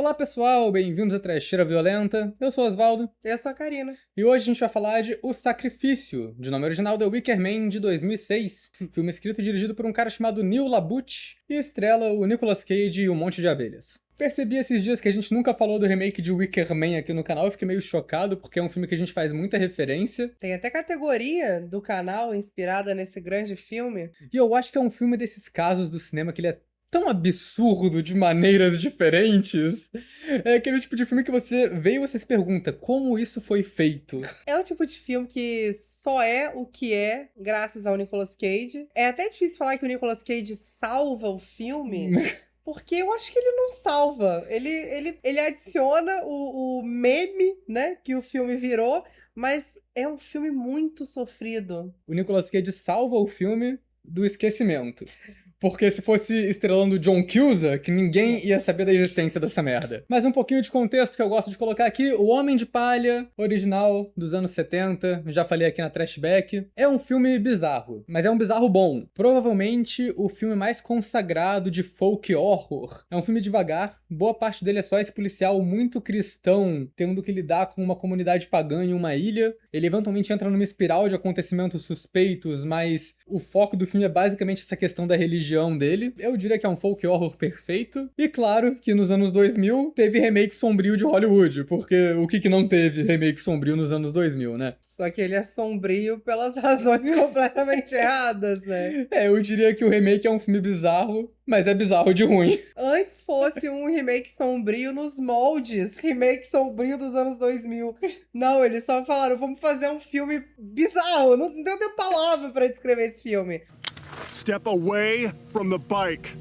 Olá pessoal, bem-vindos à Trecheira Violenta, eu sou o Osvaldo. Eu sou a Karina. E hoje a gente vai falar de O Sacrifício, de nome original The Wicker Man, de 2006. Filme escrito e dirigido por um cara chamado Neil LaBute, e estrela o Nicolas Cage e um monte de abelhas. Percebi esses dias que a gente nunca falou do remake de Wicker Man aqui no canal, eu fiquei meio chocado, porque é um filme que a gente faz muita referência. Tem até categoria do canal inspirada nesse grande filme. E eu acho que é um filme desses casos do cinema que ele é tão absurdo de maneiras diferentes. É aquele tipo de filme que você vê e você se pergunta como isso foi feito. É o tipo de filme que só é o que é graças ao Nicolas Cage. É até difícil falar que o Nicolas Cage salva o filme, porque eu acho que ele não salva. Ele adiciona o meme, né, que o filme virou, mas é um filme muito sofrido. O Nicolas Cage salva o filme do esquecimento. Porque se fosse estrelando John Cusack, ninguém ia saber da existência dessa merda. Mas um pouquinho de contexto que eu gosto de colocar aqui. O Homem de Palha, original dos anos 70, já falei aqui na Trashback. É um filme bizarro, mas é um bizarro bom. Provavelmente o filme mais consagrado de folk horror. É um filme devagar, boa parte dele é só esse policial muito cristão, tendo que lidar com uma comunidade pagã em uma ilha. Ele eventualmente entra numa espiral de acontecimentos suspeitos, mas o foco do filme é basicamente essa questão da religião dele. Eu diria que é um folk horror perfeito. E claro que nos anos 2000 teve remake sombrio de Hollywood, porque o que não teve remake sombrio nos anos 2000, né? Só que ele é sombrio pelas razões completamente erradas, né? Eu diria que o remake é um filme bizarro, mas é bizarro de ruim. Antes fosse um remake sombrio nos moldes, remake sombrio dos anos 2000. Não, eles só falaram, vamos fazer um filme bizarro. Não deu palavra pra descrever esse filme. Step away from the bike.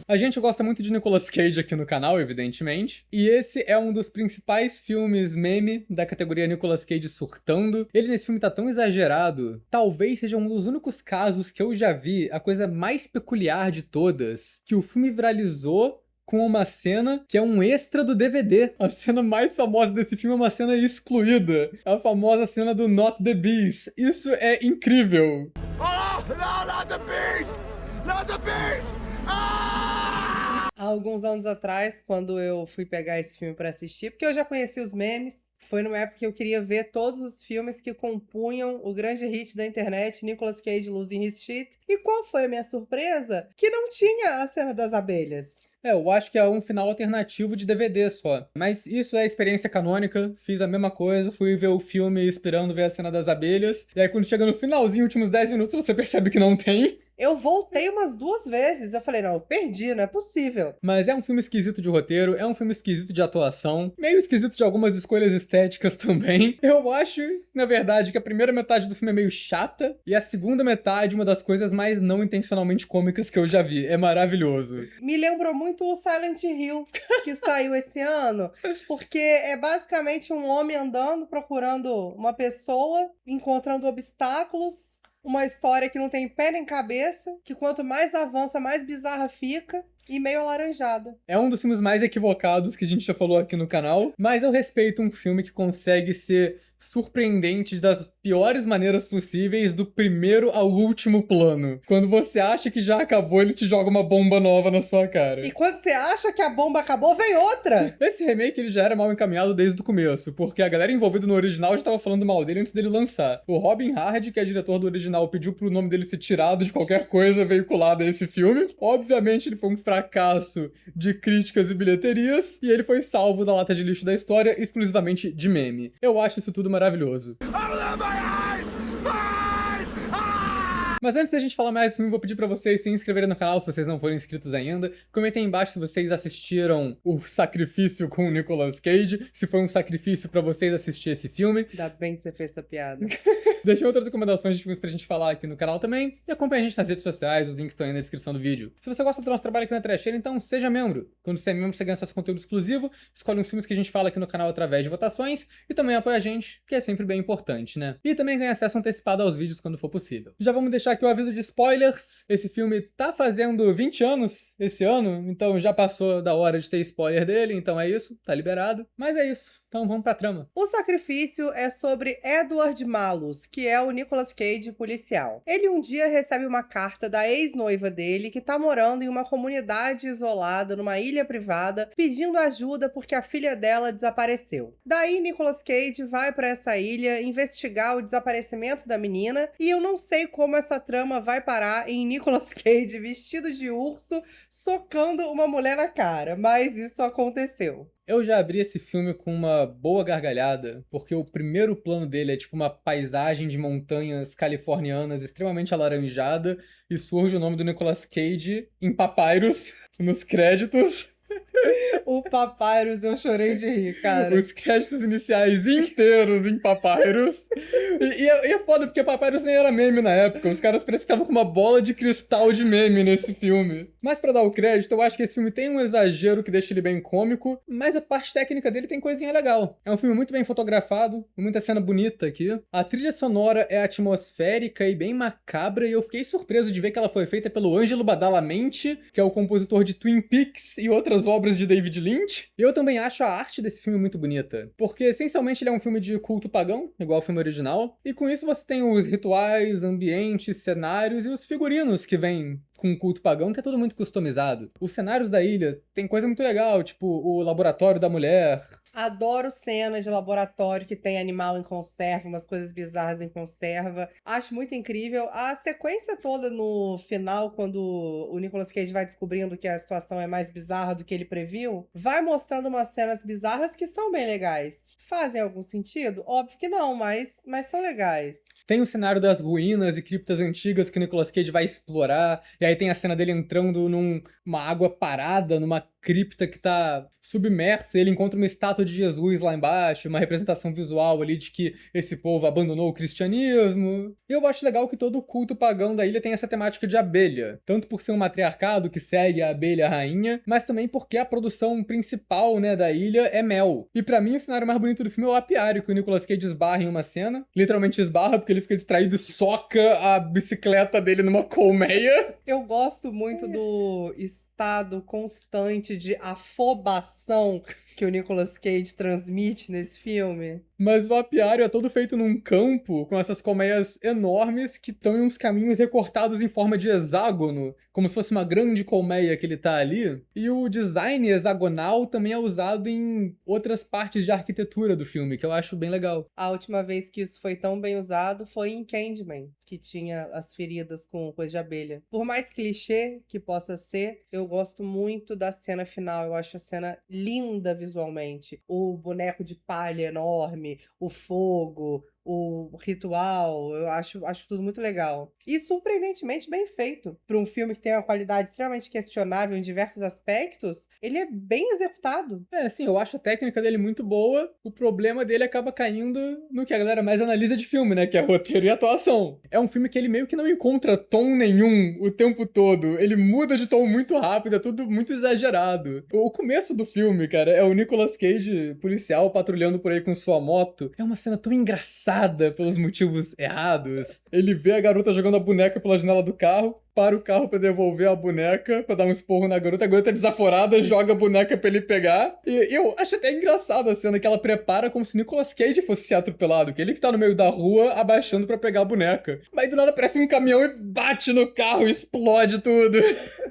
A gente gosta muito de Nicolas Cage aqui no canal, evidentemente. E esse é um dos principais filmes meme da categoria Nicolas Cage surtando. Ele nesse filme tá tão exagerado. Talvez seja um dos únicos casos que eu já vi, a coisa mais peculiar de todas, que o filme viralizou com uma cena que é um extra do DVD. A cena mais famosa desse filme é uma cena excluída. A famosa cena do Not the Beast. Isso é incrível. Oh, no, not the beast! Not the beast! Há alguns anos atrás, quando eu fui pegar esse filme pra assistir, porque eu já conhecia os memes, foi numa época que eu queria ver todos os filmes que compunham o grande hit da internet, Nicolas Cage Losing His Shit. E qual foi a minha surpresa? Que não tinha a cena das abelhas. Eu acho que é um final alternativo de DVD só. Mas isso é experiência canônica, fiz a mesma coisa, fui ver o filme esperando ver a cena das abelhas, e aí quando chega no finalzinho, últimos 10 minutos, você percebe que não tem. Eu voltei umas 2 vezes, eu falei, não, eu perdi, não é possível. Mas é um filme esquisito de roteiro, é um filme esquisito de atuação, meio esquisito de algumas escolhas estéticas também. Eu acho, na verdade, que a primeira metade do filme é meio chata, e a segunda metade uma das coisas mais não intencionalmente cômicas que eu já vi. É maravilhoso. Me lembrou muito o Silent Hill, que saiu esse ano, porque é basicamente um homem andando, procurando uma pessoa, encontrando obstáculos, uma história que não tem pé nem cabeça, que quanto mais avança, mais bizarra fica. E meio alaranjada. É um dos filmes mais equivocados que a gente já falou aqui no canal, mas eu respeito um filme que consegue ser surpreendente das piores maneiras possíveis, do primeiro ao último plano. Quando você acha que já acabou, ele te joga uma bomba nova na sua cara. E quando você acha que a bomba acabou, vem outra! Esse remake ele já era mal encaminhado desde o começo, porque a galera envolvida no original já estava falando mal dele antes dele lançar. O Robin Hard, que é diretor do original, pediu pro nome dele ser tirado de qualquer coisa veiculada a esse filme. Obviamente ele foi um fracasso de críticas e bilheterias, e ele foi salvo da lata de lixo da história exclusivamente de meme. Eu acho isso tudo maravilhoso. Mas antes da gente falar mais do filme, vou pedir pra vocês se inscreverem no canal se vocês não forem inscritos ainda. Comentem aí embaixo se vocês assistiram O Sacrifício com o Nicolas Cage, se foi um sacrifício pra vocês assistir esse filme. Ainda bem que você fez essa piada. Deixem outras recomendações de filmes pra gente falar aqui no canal também. E acompanhe a gente nas redes sociais, os links estão aí na descrição do vídeo. Se você gosta do nosso trabalho aqui na Trecheira, então seja membro. Quando você é membro, você ganha acesso a conteúdo exclusivo, escolhe uns filmes que a gente fala aqui no canal através de votações, e também apoia a gente, que é sempre bem importante, né? E também ganha acesso antecipado aos vídeos quando for possível. Já vamos deixar aqui o aviso de spoilers. Esse filme tá fazendo 20 anos esse ano, então já passou da hora de ter spoiler dele, então é isso, tá liberado. Mas é isso. Então vamos pra trama. O Sacrifício é sobre Edward Malus, que é o Nicolas Cage policial. Ele um dia recebe uma carta da ex-noiva dele, que tá morando em uma comunidade isolada, numa ilha privada, pedindo ajuda porque a filha dela desapareceu. Daí Nicolas Cage vai pra essa ilha investigar o desaparecimento da menina, e eu não sei como essa trama vai parar em Nicolas Cage vestido de urso, socando uma mulher na cara, mas isso aconteceu. Eu já abri esse filme com uma boa gargalhada, porque o primeiro plano dele é tipo uma paisagem de montanhas californianas extremamente alaranjada e surge o nome do Nicolas Cage em Papyrus nos créditos. O Papyrus, eu chorei de rir, cara. Os créditos iniciais inteiros em Papyrus. E é foda, porque Papyrus nem era meme na época. Os caras parecem que estavam com uma bola de cristal de meme nesse filme. Mas pra dar o crédito, eu acho que esse filme tem um exagero que deixa ele bem cômico, mas a parte técnica dele tem coisinha legal. É um filme muito bem fotografado, muita cena bonita aqui. A trilha sonora é atmosférica e bem macabra, e eu fiquei surpreso de ver que ela foi feita pelo Ângelo Badalamenti, que é o compositor de Twin Peaks e outras obras de David Lynch. E eu também acho a arte desse filme muito bonita, porque essencialmente ele é um filme de culto pagão, igual o filme original, e com isso você tem os rituais, ambientes, cenários e os figurinos que vêm com o culto pagão, que é tudo muito customizado. Os cenários da ilha tem coisa muito legal, tipo o laboratório da mulher. Adoro cenas de laboratório que tem animal em conserva, umas coisas bizarras em conserva. Acho muito incrível. A sequência toda no final, quando o Nicolas Cage vai descobrindo que a situação é mais bizarra do que ele previu, vai mostrando umas cenas bizarras que são bem legais. Fazem algum sentido? Óbvio que não, mas são legais. Tem o cenário das ruínas e criptas antigas que o Nicolas Cage vai explorar, e aí tem a cena dele entrando numa água parada, numa cripta que tá submersa, e ele encontra uma estátua de Jesus lá embaixo, uma representação visual ali de que esse povo abandonou o cristianismo. E eu acho legal que todo o culto pagão da ilha tem essa temática de abelha, tanto por ser um matriarcado que segue a abelha rainha, mas também porque a produção principal, né, da ilha é mel. E pra mim o cenário mais bonito do filme é o apiário, que o Nicolas Cage esbarra em uma cena, literalmente esbarra porque ele fica distraído e soca a bicicleta dele numa colmeia. Eu gosto muito do estado constante de afobação que o Nicolas Cage transmite nesse filme. Mas o apiário é todo feito num campo, com essas colmeias enormes que estão em uns caminhos recortados em forma de hexágono, como se fosse uma grande colmeia que ele tá ali. E o design hexagonal também é usado em outras partes de arquitetura do filme, que eu acho bem legal. A última vez que isso foi tão bem usado foi em Candyman, que tinha as feridas com coisa de abelha. Por mais clichê que possa ser, eu gosto muito da cena final. Eu acho a cena linda visualmente. O boneco de palha enorme, o fogo, o ritual, eu acho tudo muito legal. E surpreendentemente bem feito. Para um filme que tem uma qualidade extremamente questionável em diversos aspectos, ele é bem executado. É, sim, eu acho a técnica dele muito boa. O problema dele acaba caindo no que a galera mais analisa de filme, né? Que é roteiro e atuação. É um filme que ele meio que não encontra tom nenhum o tempo todo. Ele muda de tom muito rápido, é tudo muito exagerado. O começo do filme, cara, é o Nicolas Cage, policial, patrulhando por aí com sua moto. É uma cena tão engraçada pelos motivos errados. Ele vê a garota jogando a boneca pela janela do carro, para o carro pra devolver a boneca, pra dar um esporro na garota. A garota é desaforada, joga a boneca pra ele pegar. E eu acho até engraçado a cena que ela prepara como se Nicolas Cage fosse ser atropelado, que ele que tá no meio da rua abaixando pra pegar a boneca. Mas do nada aparece um caminhão e bate no carro e explode tudo.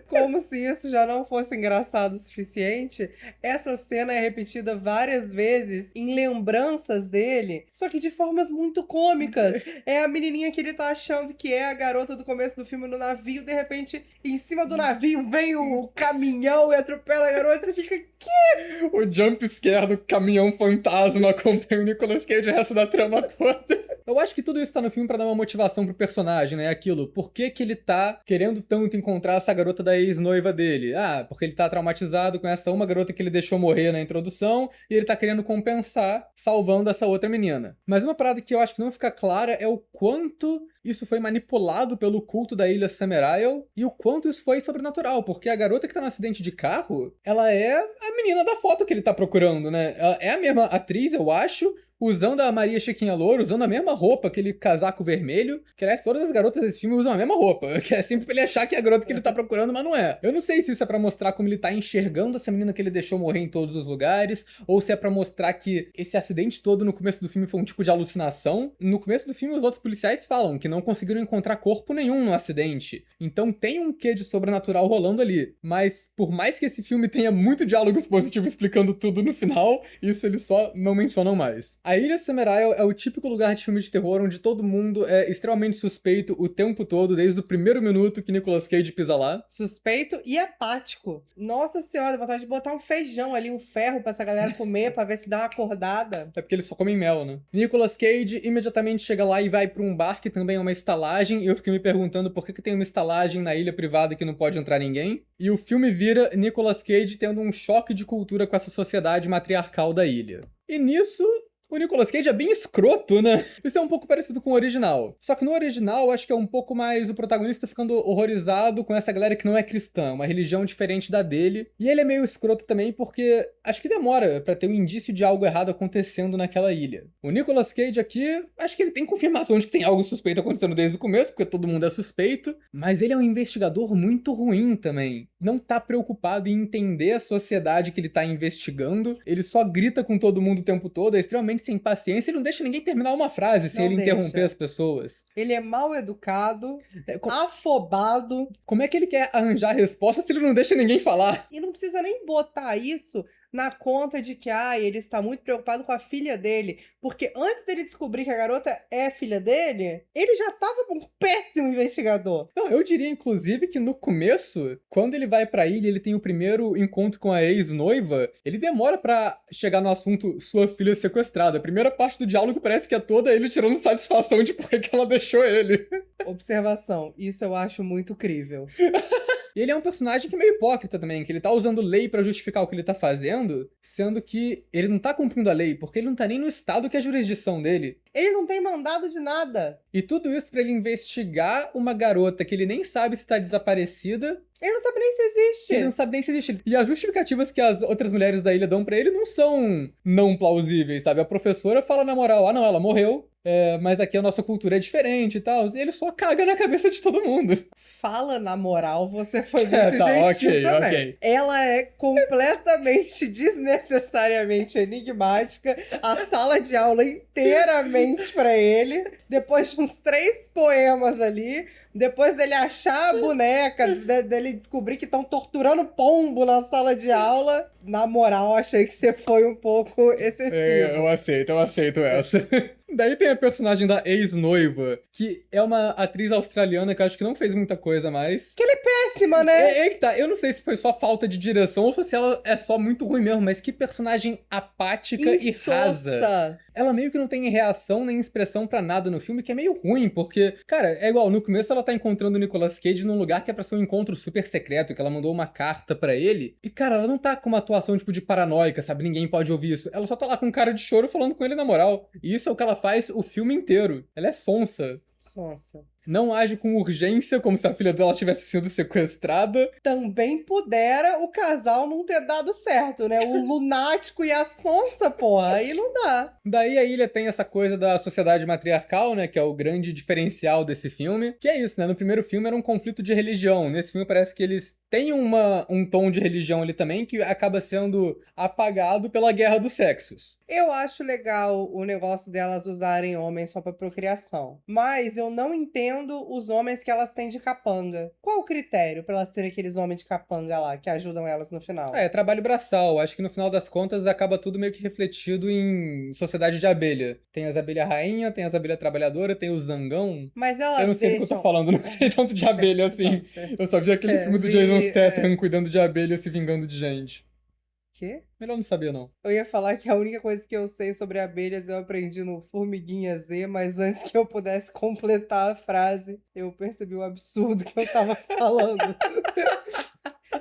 Como se isso já não fosse engraçado o suficiente, essa cena é repetida várias vezes em lembranças dele, só que de formas muito cômicas. É a menininha que ele tá achando que é a garota do começo do filme no navio, de repente, em cima do navio vem o caminhão e atropela a garota, e você fica, quê? O jump scare do caminhão fantasma acompanha o Nicolas Cage o resto da trama toda. Eu acho que tudo isso tá no filme pra dar uma motivação pro personagem, né? Aquilo, por que que ele tá querendo tanto encontrar essa garota da ex-noiva dele? Ah, porque ele tá traumatizado com essa uma garota que ele deixou morrer na introdução e ele tá querendo compensar salvando essa outra menina. Mas uma parada que eu acho que não fica clara é o quanto isso foi manipulado pelo culto da ilha Summer Isle e o quanto isso foi sobrenatural, porque a garota que tá no acidente de carro, ela é a menina da foto que ele tá procurando, né? Ela é a mesma atriz, eu acho, usando a Maria Chiquinha Loura, usando a mesma roupa, aquele casaco vermelho, que aliás, todas as garotas desse filme usam a mesma roupa, que é sempre pra ele achar que é a garota que ele tá procurando, mas não é. Eu não sei se isso é pra mostrar como ele tá enxergando essa menina que ele deixou morrer em todos os lugares, ou se é pra mostrar que esse acidente todo no começo do filme foi um tipo de alucinação. No começo do filme, os outros policiais falam que não conseguiram encontrar corpo nenhum no acidente. Então tem um quê de sobrenatural rolando ali. Mas por mais que esse filme tenha muito diálogo expositivo explicando tudo no final, isso eles só não mencionam mais. A Ilha Summerisle é o típico lugar de filme de terror onde todo mundo é extremamente suspeito o tempo todo, desde o primeiro minuto que Nicolas Cage pisa lá. Suspeito e apático. Nossa senhora, dá vontade de botar um feijão ali, um ferro pra essa galera comer, pra ver se dá uma acordada. É porque eles só comem mel, né? Nicolas Cage imediatamente chega lá e vai pra um bar que também é uma estalagem, e eu fiquei me perguntando por que tem uma estalagem na ilha privada que não pode entrar ninguém. E o filme vira Nicolas Cage tendo um choque de cultura com essa sociedade matriarcal da ilha. E nisso, o Nicolas Cage é bem escroto, né? Isso é um pouco parecido com o original. Só que no original, acho que é um pouco mais o protagonista ficando horrorizado com essa galera que não é cristã, uma religião diferente da dele. E ele é meio escroto também porque acho que demora pra ter um indício de algo errado acontecendo naquela ilha. O Nicolas Cage aqui, acho que ele tem confirmação de que tem algo suspeito acontecendo desde o começo, porque todo mundo é suspeito. Mas ele é um investigador muito ruim também. Não tá preocupado em entender a sociedade que ele tá investigando. Ele só grita com todo mundo o tempo todo, é extremamente sem paciência, ele não deixa ninguém terminar uma frase sem ele interromper as pessoas. Ele é mal educado, afobado. Como é que ele quer arranjar resposta se ele não deixa ninguém falar? E não precisa nem botar isso na conta de que, ele está muito preocupado com a filha dele. Porque antes dele descobrir que a garota é filha dele, ele já estava um péssimo investigador. Não, eu diria, inclusive, que no começo, quando ele vai pra ilha, ele tem o primeiro encontro com a ex-noiva, ele demora pra chegar no assunto sua filha sequestrada. A primeira parte do diálogo parece que é toda ele tirando satisfação de por que ela deixou ele. Observação, isso eu acho muito crível. E ele é um personagem que é meio hipócrita também, que ele tá usando lei pra justificar o que ele tá fazendo, sendo que ele não tá cumprindo a lei, porque ele não tá nem no estado que é a jurisdição dele. Ele não tem mandado de nada. E tudo isso pra ele investigar uma garota que ele nem sabe se tá desaparecida. Ele não sabe nem se existe. Ele não sabe nem se existe. E as justificativas que as outras mulheres da ilha dão pra ele não são não plausíveis, sabe? A professora fala na moral, não, ela morreu, mas aqui a nossa cultura é diferente e tal. E ele só caga na cabeça de todo mundo. Fala na moral, você foi muito gentil ok, também. ok. Ela é completamente, desnecessariamente enigmática. A sala de aula inteiramente pra ele. Depois de uns 3 poemas ali. Depois dele achar a boneca, dele descobrir que estão torturando pombo na sala de aula. Na moral, achei que você foi um pouco excessivo. Eu aceito essa. Daí tem a personagem da ex-noiva, que é uma atriz australiana que eu acho que não fez muita coisa mais. Que ele é péssima, né? É que tá, eu não sei se foi só falta de direção ou se ela é só muito ruim mesmo, mas que personagem apática e rasa. Ela meio que não tem reação nem expressão pra nada no filme, que é meio ruim, porque, cara, é igual, no começo ela tá encontrando o Nicolas Cage num lugar que é pra ser um encontro super secreto, que ela mandou uma carta pra ele, e, cara, ela não tá com uma atuação, tipo, de paranoica, sabe? Ninguém pode ouvir isso. Ela só tá lá com cara de choro falando com ele na moral. E isso é o que ela faz o filme inteiro. Ela é sonsa. Sonsa. Não age com urgência, como se a filha dela tivesse sido sequestrada. Também pudera o casal não ter dado certo, né? O lunático e a sonsa, porra, aí não dá. Daí a ilha tem essa coisa da sociedade matriarcal, né? Que é o grande diferencial desse filme. Que é isso, né? No primeiro filme era um conflito de religião. Nesse filme parece que eles têm um tom de religião ali também, que acaba sendo apagado pela guerra dos sexos. Eu acho legal o negócio delas usarem homens só pra procriação. Mas eu não entendo os homens que elas têm de capanga. Qual o critério pra elas terem aqueles homens de capanga lá, que ajudam elas no final? É trabalho braçal. Acho que no final das contas acaba tudo meio que refletido em sociedade de abelha. Tem as abelhas rainha, tem as abelhas trabalhadoras, tem o zangão. Mas elas Eu não sei do que eu tô falando, não sei tanto de abelha assim. Eu só vi aquele filme do Jason Statham cuidando de abelha se vingando de gente. Quê? Melhor não saber, não. Eu ia falar que a única coisa que eu sei sobre abelhas eu aprendi no Formiguinha Z, mas antes que eu pudesse completar a frase, eu percebi o absurdo que eu tava falando.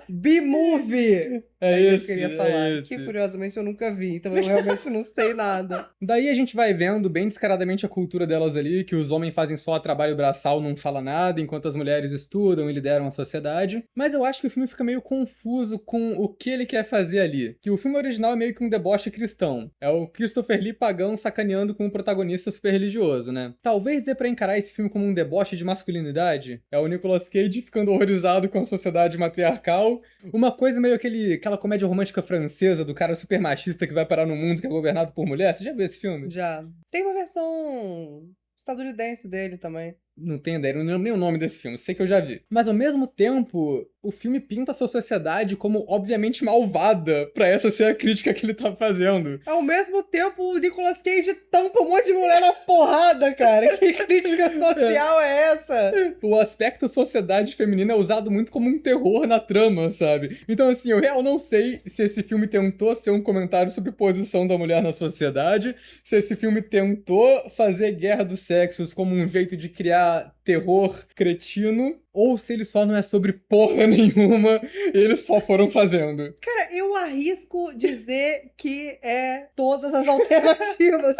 B-Movie! É que eu isso, queria falar. é isso. Que, curiosamente, eu nunca vi, então eu realmente não sei nada. Daí a gente vai vendo bem descaradamente a cultura delas ali, que os homens fazem só trabalho braçal, não fala nada, enquanto as mulheres estudam e lideram a sociedade. Mas eu acho que o filme fica meio confuso com o que ele quer fazer ali. Que o filme original é meio que um deboche cristão. É o Christopher Lee pagão sacaneando com um protagonista super religioso, né? Talvez dê pra encarar esse filme como um deboche de masculinidade. É o Nicolas Cage ficando horrorizado com a sociedade matriarcal. Uma coisa meio aquela comédia romântica francesa do cara super machista que vai parar num mundo que é governado por mulher. Você já viu esse filme? Já. Tem uma versão estadunidense dele também. Não tenho ideia, não lembro nem o nome desse filme, sei que eu já vi. Mas ao mesmo tempo, o filme pinta a sua sociedade como obviamente malvada pra essa ser a crítica que ele tá fazendo. Ao mesmo tempo, o Nicolas Cage tampa um monte de mulher na porrada, cara. Que crítica social é essa? O aspecto sociedade feminina é usado muito como um terror na trama, sabe? Então, assim, eu real não sei se esse filme tentou ser um comentário sobre posição da mulher na sociedade, se esse filme tentou fazer Guerra dos Sexos como um jeito de criar terror cretino, ou se ele só não é sobre porra nenhuma e eles só foram fazendo. Cara, eu arrisco dizer que é todas as alternativas.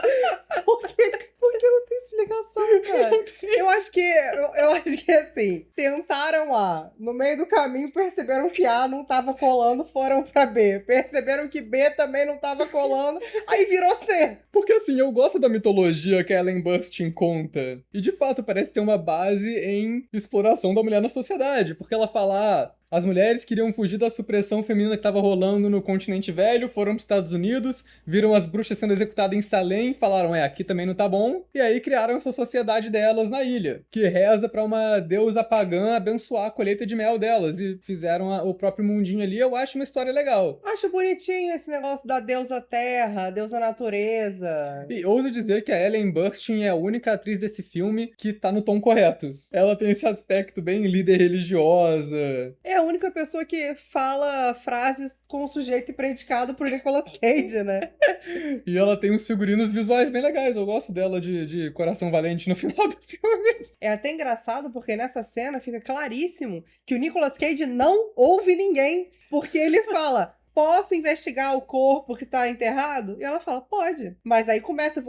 Porque não tem explicação, cara. Eu acho que assim, tentaram A, no meio do caminho perceberam que A não tava colando, foram pra B. Perceberam que B também não tava colando, aí virou C. Porque assim, eu gosto da mitologia que a Ellen Burstyn conta. E de fato parece ter uma base em exploração da mulher na sociedade. Porque ela fala, as mulheres queriam fugir da supressão feminina que tava rolando no continente velho, foram pros Estados Unidos, viram as bruxas sendo executadas em Salem, falaram, aqui também não tá bom. E aí criaram essa sociedade delas na ilha, que reza pra uma deusa pagã abençoar a colheita de mel delas. E fizeram o próprio mundinho ali, eu acho uma história legal. Acho bonitinho esse negócio da deusa terra, deusa natureza. E ouso dizer que a Ellen Burstyn é a única atriz desse filme que tá no tom correto. Ela tem esse aspecto bem líder religiosa. É a única pessoa que fala frases com sujeito e predicado por Nicolas Cage, né? E ela tem uns figurinos visuais bem legais. Eu gosto dela de Coração Valente no final do filme. É até engraçado porque nessa cena fica claríssimo que o Nicolas Cage não ouve ninguém. Porque ele fala... Posso investigar o corpo que tá enterrado? E ela fala, pode. Mas aí começa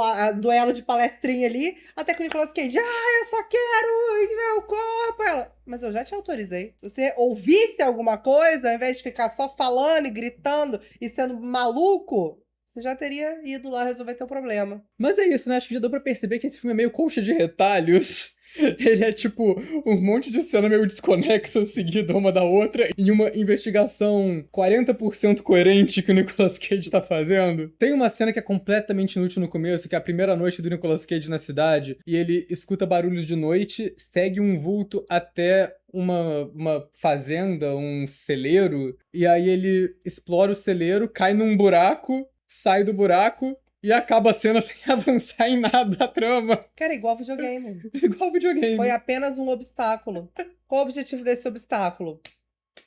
a duelo de palestrinha ali, até que o Nicolas Cage, eu só quero ver o corpo. Ela, mas eu já te autorizei. Se você ouvisse alguma coisa, ao invés de ficar só falando e gritando e sendo maluco, você já teria ido lá resolver teu problema. Mas é isso, né? Acho que já deu pra perceber que esse filme é meio colcha de retalhos. Ele é tipo um monte de cena meio desconexa seguida uma da outra em uma investigação 40% coerente que o Nicolas Cage tá fazendo. Tem uma cena que é completamente inútil no começo, que é a primeira noite do Nicolas Cage na cidade, e ele escuta barulhos de noite, segue um vulto até uma fazenda, um celeiro, e aí ele explora o celeiro, cai num buraco, sai do buraco, e acaba a cena sem avançar em nada a trama. Cara, igual videogame. Igual videogame. Foi apenas um obstáculo. Qual o objetivo desse obstáculo?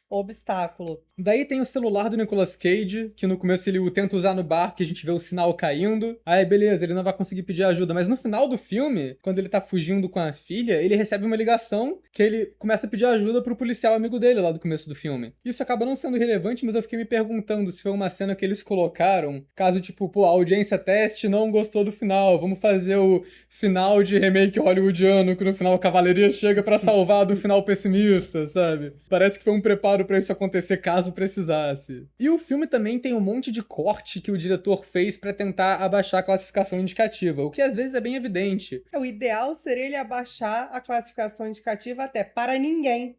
Obstáculo. Daí tem o celular do Nicolas Cage, que no começo ele o tenta usar no bar, que a gente vê o sinal caindo. Aí beleza, ele não vai conseguir pedir ajuda. Mas no final do filme, quando ele tá fugindo com a filha, ele recebe uma ligação que ele começa a pedir ajuda pro policial amigo dele lá do começo do filme. Isso acaba não sendo relevante, mas eu fiquei me perguntando se foi uma cena que eles colocaram, caso tipo, a audiência teste não gostou do final, vamos fazer o final de remake hollywoodiano, que no final a cavalaria chega pra salvar do final pessimista, sabe? Parece que foi um preparo pra isso acontecer caso precisasse. E o filme também tem um monte de corte que o diretor fez pra tentar abaixar a classificação indicativa, o que às vezes é bem evidente. O ideal seria ele abaixar a classificação indicativa até para ninguém.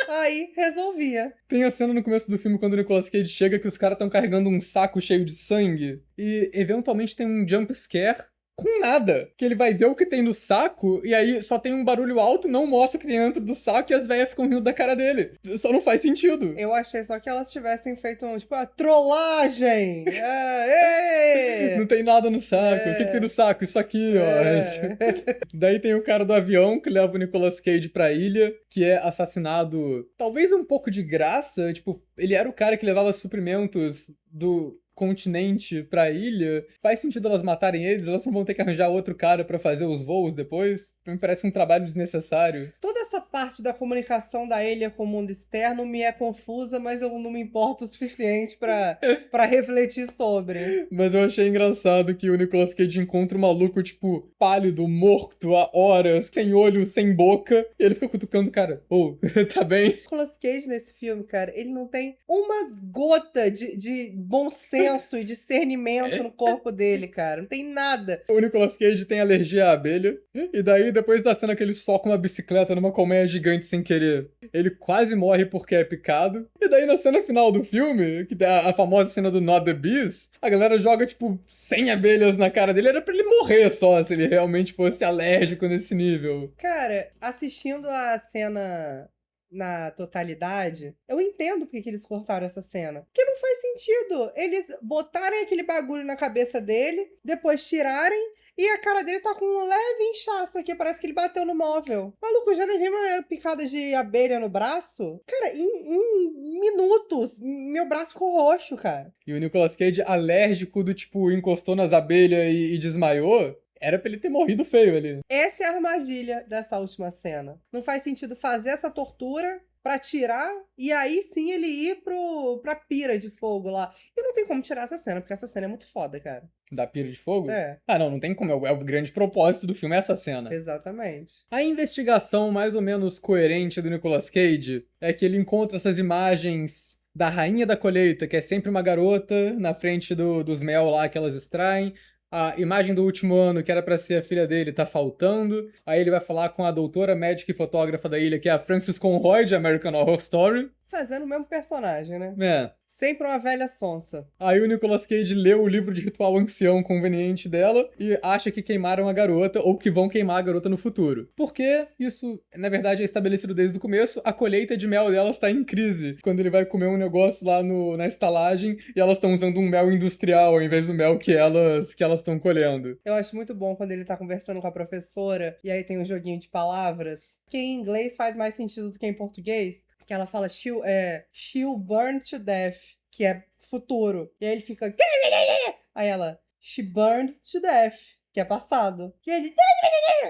Aí resolvia. Tem a cena no começo do filme quando o Nicolas Cage chega que os caras estão carregando um saco cheio de sangue e eventualmente tem um jump scare com nada. Que ele vai ver o que tem no saco e aí só tem um barulho alto, não mostra o que tem dentro do saco e as velhas ficam rindo da cara dele. Só não faz sentido. Eu achei só que elas tivessem feito a trollagem. Não tem nada no saco. O que tem no saco? Isso aqui, ó. Daí tem o cara do avião que leva o Nicolas Cage pra ilha, que é assassinado talvez um pouco de graça. Tipo, ele era o cara que levava suprimentos do continente pra ilha, faz sentido elas matarem eles, elas não vão ter que arranjar outro cara pra fazer os voos depois. Me parece um trabalho desnecessário. Toda essa parte da comunicação da ilha com o mundo externo me é confusa, mas eu não me importo o suficiente pra refletir sobre. Mas eu achei engraçado que o Nicolas Cage encontra um maluco, tipo, pálido, morto, há horas, sem olho, sem boca, e ele fica cutucando o cara. Ô, tá bem? Nicolas Cage nesse filme, cara, ele não tem uma gota de bom senso e discernimento no corpo dele, cara. Não tem nada. O Nicolas Cage tem alergia à abelha, e daí, depois da cena que ele soca uma bicicleta numa colmeia gigante sem querer, ele quase morre porque é picado. E daí, na cena final do filme, que é a famosa cena do Not the Bees, a galera joga, tipo, 100 abelhas na cara dele. Era pra ele morrer só, se ele realmente fosse alérgico nesse nível. Cara, assistindo a cena na totalidade, eu entendo porque que eles cortaram essa cena. Porque não faz sentido eles botarem aquele bagulho na cabeça dele, depois tirarem, e a cara dele tá com um leve inchaço aqui, parece que ele bateu no móvel. Maluco, eu já levei uma picada de abelha no braço. Cara, em minutos, meu braço ficou roxo, cara. E o Nicolas Cage, alérgico do tipo, encostou nas abelhas e desmaiou, era pra ele ter morrido feio ali. Essa é a armadilha dessa última cena. Não faz sentido fazer essa tortura pra tirar e aí sim ele ir pra pira de fogo lá. E não tem como tirar essa cena, porque essa cena é muito foda, cara. Da pira de fogo? É. Ah, não tem como. É o grande propósito do filme, essa cena. Exatamente. A investigação mais ou menos coerente do Nicolas Cage é que ele encontra essas imagens da rainha da colheita, que é sempre uma garota na frente dos mel lá que elas extraem. A imagem do último ano, que era pra ser a filha dele, tá faltando. Aí ele vai falar com a doutora médica e fotógrafa da ilha, que é a Frances Conroy, de American Horror Story. Fazendo o mesmo personagem, né? É. Sempre uma velha sonsa. Aí o Nicolas Cage lê o livro de ritual ancião conveniente dela e acha que queimaram a garota ou que vão queimar a garota no futuro. Porque isso, na verdade, é estabelecido desde o começo, a colheita de mel delas está em crise. Quando ele vai comer um negócio lá na estalagem e elas estão usando um mel industrial ao invés do mel que elas estão colhendo. Eu acho muito bom quando ele tá conversando com a professora e aí tem um joguinho de palavras, que em inglês faz mais sentido do que em português. Que ela fala she'll burn to death, que é futuro. E aí ele fica... Aí ela, she burned to death, que é passado. E ele...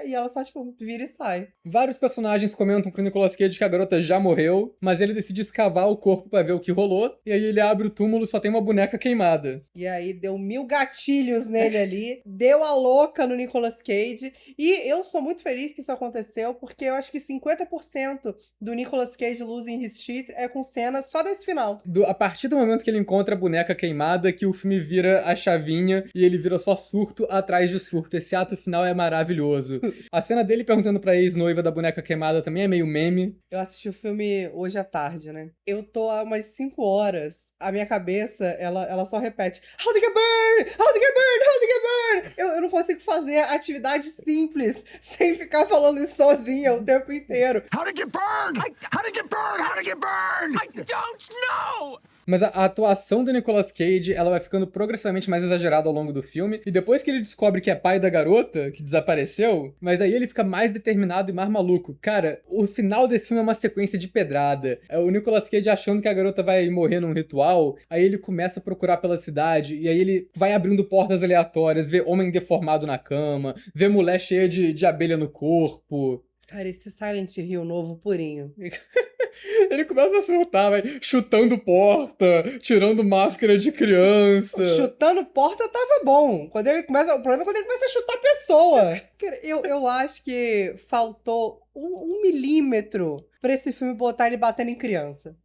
E ela só, tipo, vira e sai. Vários personagens comentam pro Nicolas Cage que a garota já morreu, mas ele decide escavar o corpo pra ver o que rolou, e aí ele abre o túmulo e só tem uma boneca queimada. E aí deu 1000 gatilhos nele ali, deu a louca no Nicolas Cage, e eu sou muito feliz que isso aconteceu, porque eu acho que 50% do Nicolas Cage losing his shit é com cena só desse final. A partir do momento que ele encontra a boneca queimada, que o filme vira a chavinha e ele vira só surto atrás de surto. Esse ato final é maravilhoso. A cena dele perguntando pra ex-noiva da boneca queimada também é meio meme. Eu assisti o filme hoje à tarde, né? Eu tô há umas 5 horas, a minha cabeça, ela só repete How to get burned! How to get burned! How to get burned! Eu não consigo fazer atividade simples sem ficar falando isso sozinha o tempo inteiro. How to get burned? How to get burned? How to get burned? I don't know! Mas a atuação do Nicolas Cage, ela vai ficando progressivamente mais exagerada ao longo do filme. E depois que ele descobre que é pai da garota, que desapareceu, mas aí ele fica mais determinado e mais maluco. Cara, o final desse filme é uma sequência de pedrada. É o Nicolas Cage achando que a garota vai morrer num ritual, aí ele começa a procurar pela cidade, e aí ele vai abrindo portas aleatórias, vê homem deformado na cama, vê mulher cheia de abelha no corpo. Cara, esse Silent Hill novo purinho. Ele começa a surtar, vai chutando porta, tirando máscara de criança. Chutando porta tava bom. O problema é quando ele começa a chutar pessoa. Cara, eu acho que faltou um milímetro pra esse filme botar ele batendo em criança.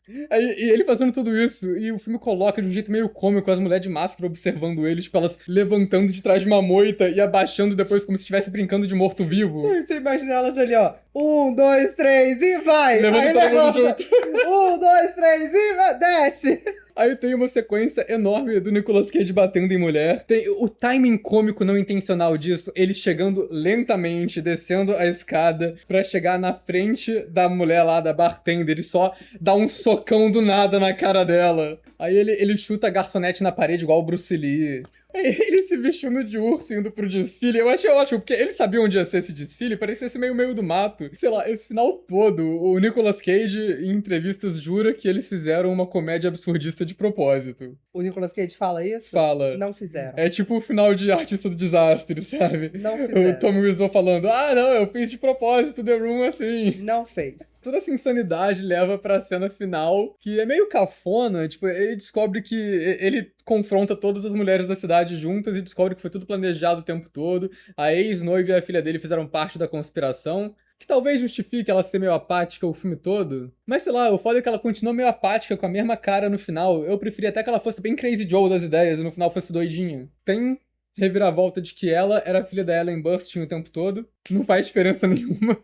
E ele fazendo tudo isso, e o filme coloca de um jeito meio cômico as mulheres de máscara observando eles, tipo, elas levantando de trás de uma moita e abaixando depois como se estivesse brincando de morto-vivo. Você imagina elas ali, ó. 1, 2, 3 e vai! Levanta Aí todo mundo junto. 1, 2, 3 e vai, desce! Aí tem uma sequência enorme do Nicolas Cage batendo em mulher. Tem o timing cômico não intencional disso, ele chegando lentamente, descendo a escada pra chegar na frente da mulher lá, da bartender, e só dá um socão do nada na cara dela. Aí ele chuta a garçonete na parede igual o Bruce Lee. Ele se vestindo de urso indo pro desfile, eu achei ótimo, porque ele sabia onde ia ser esse desfile, parecia ser meio do mato. Sei lá, esse final todo, o Nicolas Cage, em entrevistas, jura que eles fizeram uma comédia absurdista de propósito. O Nicolas Cage fala isso? Fala. Não fizeram. É tipo o final de Artista do Desastre, sabe? Não fizeram. O Tommy Wiseau falando, não, eu fiz de propósito The Room assim. Não fez. Toda essa insanidade leva pra cena final, que é meio cafona, tipo, ele descobre que ele confronta todas as mulheres da cidade juntas e descobre que foi tudo planejado o tempo todo. A ex-noiva e a filha dele fizeram parte da conspiração, que talvez justifique ela ser meio apática o filme todo. Mas sei lá, o foda é que ela continua meio apática, com a mesma cara no final. Eu preferia até que ela fosse bem Crazy Joe das ideias e no final fosse doidinha. Tem reviravolta de que ela era filha da Ellen Burstyn o tempo todo. Não faz diferença nenhuma.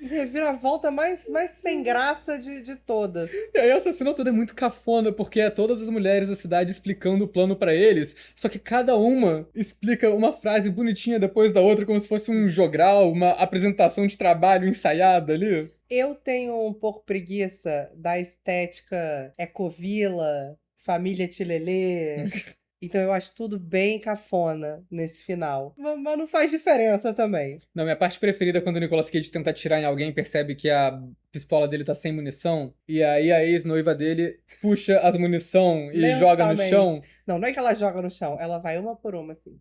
Reviravolta mais sem graça de todas. E aí essa cena toda é muito cafona, porque é todas as mulheres da cidade explicando o plano pra eles, só que cada uma explica uma frase bonitinha depois da outra, como se fosse um jogral, uma apresentação de trabalho ensaiada ali. Eu tenho um pouco preguiça da estética Ecovila, família Tilelê. Então eu acho tudo bem cafona nesse final. Mas não faz diferença também. Não, minha parte preferida é quando o Nicolas Cage tenta atirar em alguém e percebe que a pistola dele tá sem munição. E aí a ex-noiva dele puxa as munição e joga no chão. Não é que ela joga no chão. Ela vai uma por uma, assim.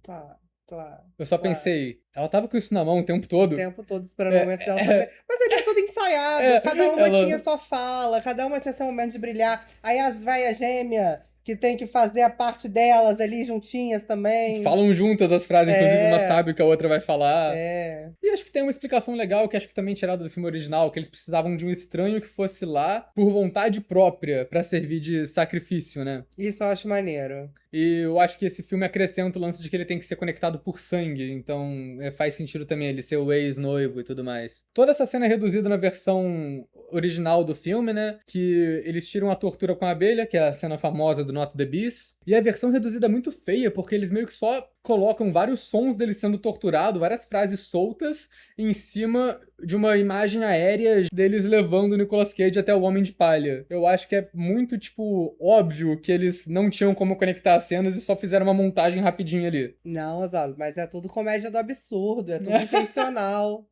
Eu só pensei, ela tava com isso na mão o tempo todo. O tempo todo esperando o momento dela fazer. Mas ele é tudo ensaiado. Cada uma tinha sua fala. Cada uma tinha seu momento de brilhar. Aí as vaias gêmeas, que tem que fazer a parte delas ali juntinhas também. Falam juntas as frases, inclusive uma sabe o que a outra vai falar. E acho que tem uma explicação legal, que acho que também tirada do filme original, que eles precisavam de um estranho que fosse lá por vontade própria, pra servir de sacrifício, né? Isso eu acho maneiro. E eu acho que esse filme acrescenta o lance de que ele tem que ser conectado por sangue, então faz sentido também ele ser o ex-noivo e tudo mais. Toda essa cena é reduzida na versão original do filme, né? Que eles tiram a tortura com a abelha, que é a cena famosa do Not the Beast. E a versão reduzida é muito feia, porque eles meio que só colocam vários sons dele sendo torturado, várias frases soltas em cima de uma imagem aérea deles levando o Nicolas Cage até o Homem de Palha. Eu acho que é muito, tipo, óbvio que eles não tinham como conectar as cenas e só fizeram uma montagem rapidinha ali. Não, Oswaldo, mas é tudo comédia do absurdo, é tudo intencional.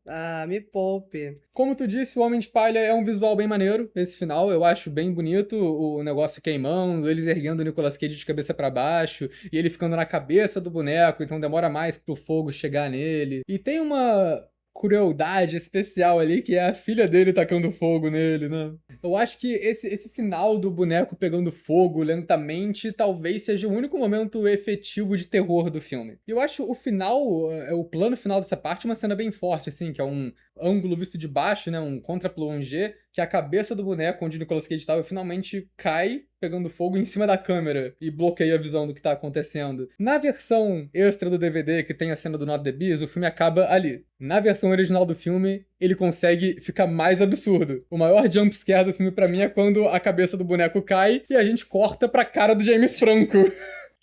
Me poupe. Como tu disse, o Homem de Palha é um visual bem maneiro, esse final, eu acho bem bonito, o negócio queimando, eles erguendo o Nicolas Cage de cabeça pra baixo, e ele ficando na cabeça do boneco, então demora mais pro fogo chegar nele. E tem uma crueldade especial ali, que é a filha dele tacando fogo nele, né? Eu acho que esse final do boneco pegando fogo lentamente talvez seja o único momento efetivo de terror do filme. E eu acho o final, o plano final dessa parte, uma cena bem forte, assim, que é um ângulo visto de baixo, né, um contra-plongé, que a cabeça do boneco onde o Nicolas Cage estava finalmente cai pegando fogo em cima da câmera e bloqueia a visão do que tá acontecendo. Na versão extra do DVD, que tem a cena do Not the Beast, o filme acaba ali. Na versão original do filme, ele consegue ficar mais absurdo. O maior jumpscare do filme pra mim é quando a cabeça do boneco cai e a gente corta pra cara do James Franco.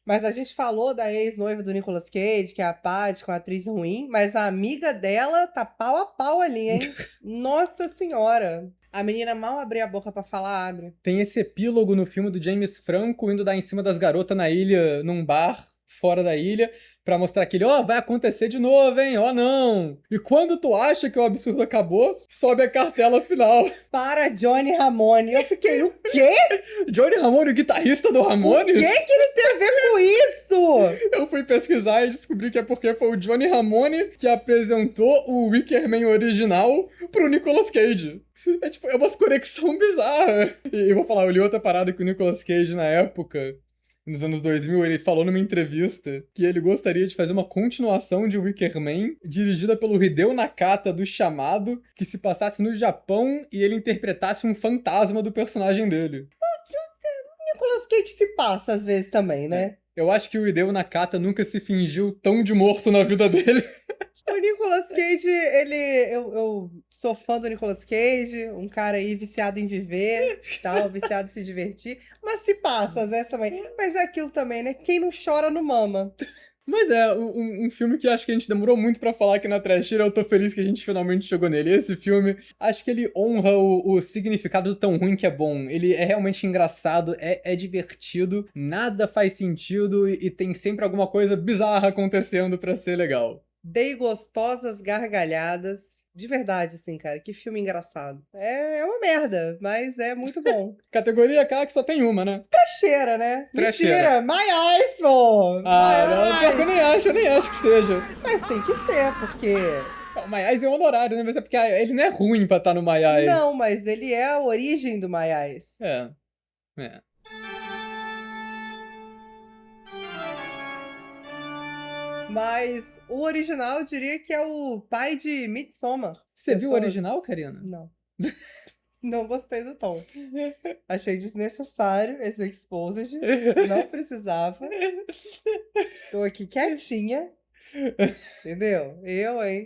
Mas a gente falou da ex-noiva do Nicolas Cage, que é a Paty, com a atriz ruim, mas a amiga dela tá pau a pau ali, hein? Nossa senhora! A menina mal abrir a boca pra falar, abre. Tem esse epílogo no filme do James Franco indo dar em cima das garotas na ilha, num bar fora da ilha, pra mostrar que ele, vai acontecer de novo, hein? Não! E quando tu acha que o absurdo acabou, sobe a cartela final. Para Johnny Ramone. Eu fiquei, o quê? Johnny Ramone, o guitarrista do Ramones? O que ele tem a ver com isso? Eu fui pesquisar e descobri que é porque foi o Johnny Ramone que apresentou o Wicker Man original pro Nicolas Cage. É umas conexão bizarra. E eu vou falar, eu li outra parada que o Nicolas Cage, na época, nos anos 2000, ele falou numa entrevista que ele gostaria de fazer uma continuação de Wicker Man, dirigida pelo Hideo Nakata do Chamado, que se passasse no Japão e ele interpretasse um fantasma do personagem dele. O Nicolas Cage se passa às vezes também, né? Eu acho que o Hideo Nakata nunca se fingiu tão de morto na vida dele. O Nicolas Cage, eu sou fã do Nicolas Cage, um cara aí viciado em viver, tal, viciado em se divertir, mas se passa às vezes também. Mas é aquilo também, né? Quem não chora não mama. Mas é, um filme que acho que a gente demorou muito pra falar aqui na Trecheira, eu tô feliz que a gente finalmente chegou nele. Esse filme, acho que ele honra o significado do tão ruim que é bom. Ele é realmente engraçado, é divertido, nada faz sentido e tem sempre alguma coisa bizarra acontecendo pra ser legal. Dei gostosas gargalhadas. De verdade, assim, cara, que filme engraçado. É uma merda, mas é muito bom. Categoria aquela que só tem uma, né? Trecheira, né? Trecheira. Mentira! My Eyes, pô! Ah, My não, pior que Eyes! eu nem acho que seja. Mas tem que ser, porque... O My Eyes é honorário, né? Mas é porque ele não é ruim pra estar no My Eyes. Não, mas ele é a origem do My Eyes. É. Mas o original eu diria que é o pai de Midsommar. Você viu o Pessoas- original, Karina? Não. Não gostei do tom. Achei desnecessário esse exposed. Não precisava. Tô aqui quietinha. Entendeu? Eu, hein?